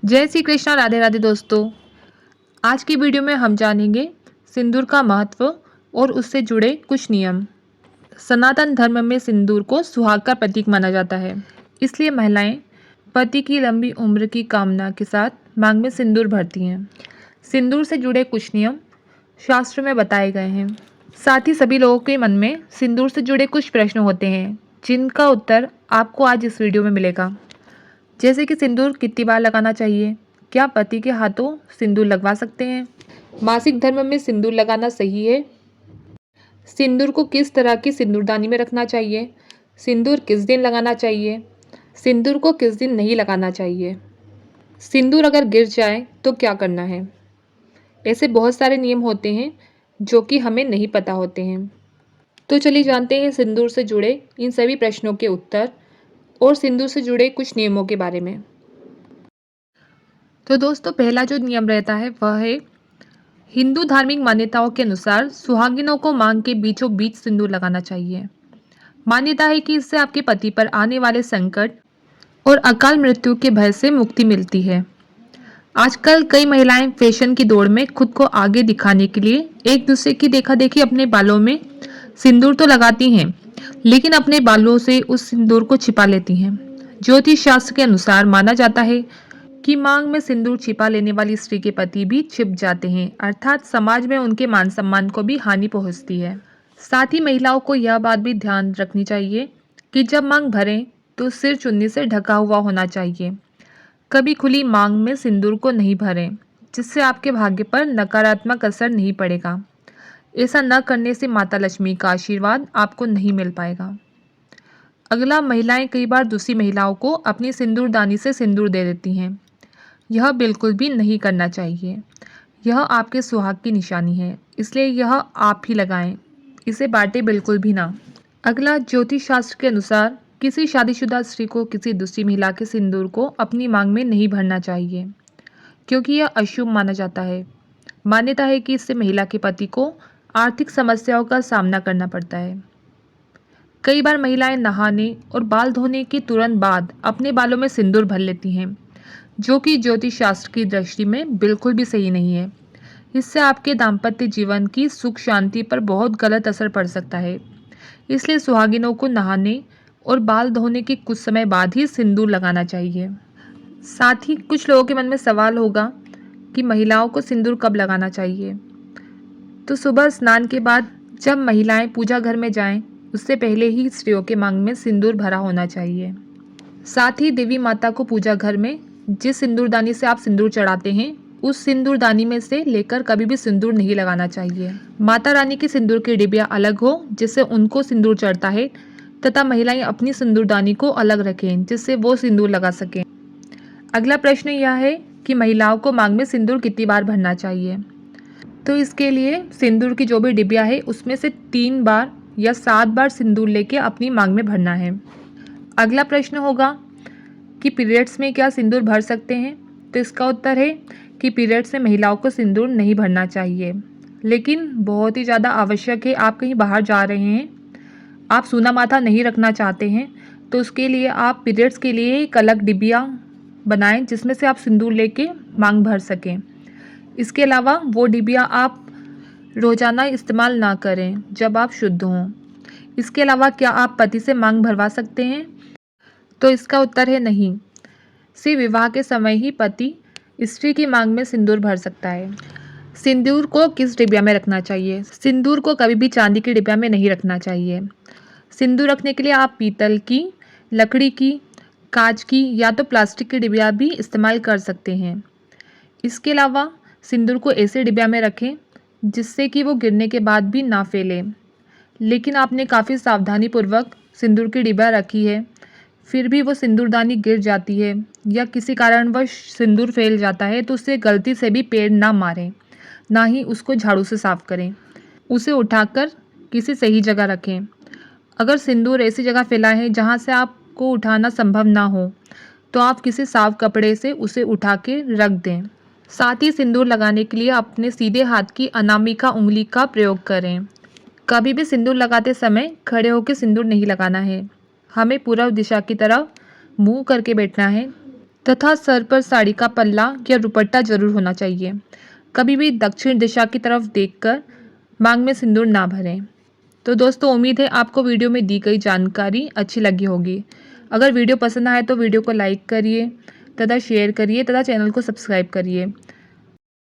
जय श्री कृष्णा, राधे राधे दोस्तों। आज की वीडियो में हम जानेंगे सिंदूर का महत्व और उससे जुड़े कुछ नियम। सनातन धर्म में सिंदूर को सुहाग का प्रतीक माना जाता है, इसलिए महिलाएं पति की लंबी उम्र की कामना के साथ मांग में सिंदूर भरती हैं। सिंदूर से जुड़े कुछ नियम शास्त्र में बताए गए हैं। साथ ही सभी लोगों के मन में सिंदूर से जुड़े कुछ प्रश्न होते हैं, जिनका उत्तर आपको आज इस वीडियो में मिलेगा। जैसे कि सिंदूर कितनी बार लगाना चाहिए, क्या पति के हाथों सिंदूर लगवा सकते हैं, मासिक धर्म में सिंदूर लगाना सही है, सिंदूर को किस तरह की सिंदूरदानी में रखना चाहिए, सिंदूर किस दिन लगाना चाहिए, सिंदूर को किस दिन नहीं लगाना चाहिए, सिंदूर अगर गिर जाए तो क्या करना है। ऐसे बहुत सारे नियम होते हैं जो कि हमें नहीं पता होते हैं। तो चलिए जानते हैं सिंदूर से जुड़े इन सभी प्रश्नों के उत्तर और सिंदूर से जुड़े कुछ नियमों के बारे में। तो दोस्तों, पहला जो नियम रहता है वह है, हिंदू धार्मिक मान्यताओं के अनुसार सुहागिनों को मांग के बीचों बीच सिंदूर लगाना चाहिए। मान्यता है कि इससे आपके पति पर आने वाले संकट और अकाल मृत्यु के भय से मुक्ति मिलती है। आजकल कई महिलाएं फैशन की दौड़ में खुद को आगे दिखाने के लिए एक दूसरे की देखा देखी अपने बालों में सिंदूर तो लगाती हैं, लेकिन अपने बालों से उस सिंदूर को छिपा लेती हैं। ज्योतिष शास्त्र के अनुसार माना जाता है कि मांग में सिंदूर छिपा लेने वाली स्त्री के पति भी छिप जाते हैं, अर्थात समाज में उनके मान सम्मान को भी हानि पहुंचती है। साथ ही महिलाओं को यह बात भी ध्यान रखनी चाहिए कि जब मांग भरें तो सिर चुन्नी से ढका हुआ होना चाहिए। कभी खुली मांग में सिंदूर को नहीं भरें, जिससे आपके भाग्य पर नकारात्मक असर नहीं पड़ेगा। ऐसा न करने से माता लक्ष्मी का आशीर्वाद आपको नहीं मिल पाएगा। अगला, महिलाएं कई बार दूसरी महिलाओं को अपनी सिंदूरदानी से सिंदूर दे देती हैं। यह बिल्कुल भी नहीं करना चाहिए। यह आपके सुहाग की निशानी है, इसलिए यह आप ही लगाएं, इसे बांटें बिल्कुल भी ना। अगला, ज्योतिष शास्त्र के अनुसार किसी शादीशुदा स्त्री को किसी दूसरी महिला के सिंदूर को अपनी मांग में नहीं भरना चाहिए, क्योंकि यह अशुभ माना जाता है। मान्यता है कि इससे महिला के पति को आर्थिक समस्याओं का सामना करना पड़ता है। कई बार महिलाएं नहाने और बाल धोने के तुरंत बाद अपने बालों में सिंदूर भर लेती हैं, जो कि ज्योतिष शास्त्र की दृष्टि में बिल्कुल भी सही नहीं है। इससे आपके दाम्पत्य जीवन की सुख शांति पर बहुत गलत असर पड़ सकता है। इसलिए सुहागिनों को नहाने और बाल धोने के कुछ समय बाद ही सिंदूर लगाना चाहिए। साथ ही कुछ लोगों के मन में सवाल होगा कि महिलाओं को सिंदूर कब लगाना चाहिए। तो सुबह स्नान के बाद जब महिलाएं पूजा घर में जाएं, उससे पहले ही स्त्रियों के मांग में सिंदूर भरा होना चाहिए। साथ ही देवी माता को पूजा घर में जिस सिंदूरदानी से आप सिंदूर चढ़ाते हैं, उस सिंदूरदानी में से लेकर कभी भी सिंदूर नहीं लगाना चाहिए। माता रानी की सिंदूर की डिबिया अलग हो जिससे उनको सिंदूर चढ़ता है, तथा महिलाएं अपनी सिंदूरदानी को अलग रखें जिससे वो सिंदूर लगा सकें। अगला प्रश्न यह है कि महिलाओं को मांग में सिंदूर कितनी बार भरना चाहिए। तो इसके लिए सिंदूर की जो भी डिबिया है उसमें से 3 बार या 7 बार सिंदूर लेके अपनी मांग में भरना है। अगला प्रश्न होगा कि पीरियड्स में क्या सिंदूर भर सकते हैं। तो इसका उत्तर है कि पीरियड्स में महिलाओं को सिंदूर नहीं भरना चाहिए, लेकिन बहुत ही ज़्यादा आवश्यक है, आप कहीं बाहर जा रहे हैं, आप सूना माथा नहीं रखना चाहते हैं, तो उसके लिए आप पीरियड्स के लिए एक अलग डिबिया बनाएं जिसमें से आप सिंदूर लेके मांग भर सकें। इसके अलावा वो डिबिया आप रोज़ाना इस्तेमाल ना करें जब आप शुद्ध हों। इसके अलावा क्या आप पति से मांग भरवा सकते हैं। तो इसका उत्तर है नहीं। सिर्फ विवाह के समय ही पति स्त्री की मांग में सिंदूर भर सकता है। सिंदूर को किस डिबिया में रखना चाहिए। सिंदूर को कभी भी चांदी की डिबिया में नहीं रखना चाहिए। सिंदूर रखने के लिए आप पीतल की, लकड़ी की, कांच की या तो प्लास्टिक की डिबिया भी इस्तेमाल कर सकते हैं। इसके अलावा सिंदूर को ऐसे डिबिया में रखें जिससे कि वो गिरने के बाद भी ना फैले। लेकिन आपने काफ़ी सावधानी पूर्वक सिंदूर की डिबिया रखी है, फिर भी वो सिंदूरदानी गिर जाती है या किसी कारणवश सिंदूर फैल जाता है, तो उसे गलती से भी पेड़ ना मारें, ना ही उसको झाड़ू से साफ करें। उसे उठाकर किसी सही जगह रखें। अगर सिंदूर ऐसी जगह फैला है जहाँ से आपको उठाना संभव ना हो, तो आप किसी साफ कपड़े से उसे उठा के रख दें। साथ ही सिंदूर लगाने के लिए अपने सीधे हाथ की अनामिका उंगली का प्रयोग करें। कभी भी सिंदूर लगाते समय खड़े होकर सिंदूर नहीं लगाना है। हमें पूर्व दिशा की तरफ मुंह करके बैठना है। तथा सर पर साड़ी का पल्ला या दुपट्टा जरूर होना चाहिए। कभी भी दक्षिण दिशा की तरफ देखकर मांग में सिंदूर ना भरें। तो दोस्तों, उम्मीद है आपको वीडियो में दी गई जानकारी अच्छी लगी होगी। अगर वीडियो पसंद आए तो वीडियो को लाइक करिए तथा शेयर करिए तथा चैनल को सब्सक्राइब करिए।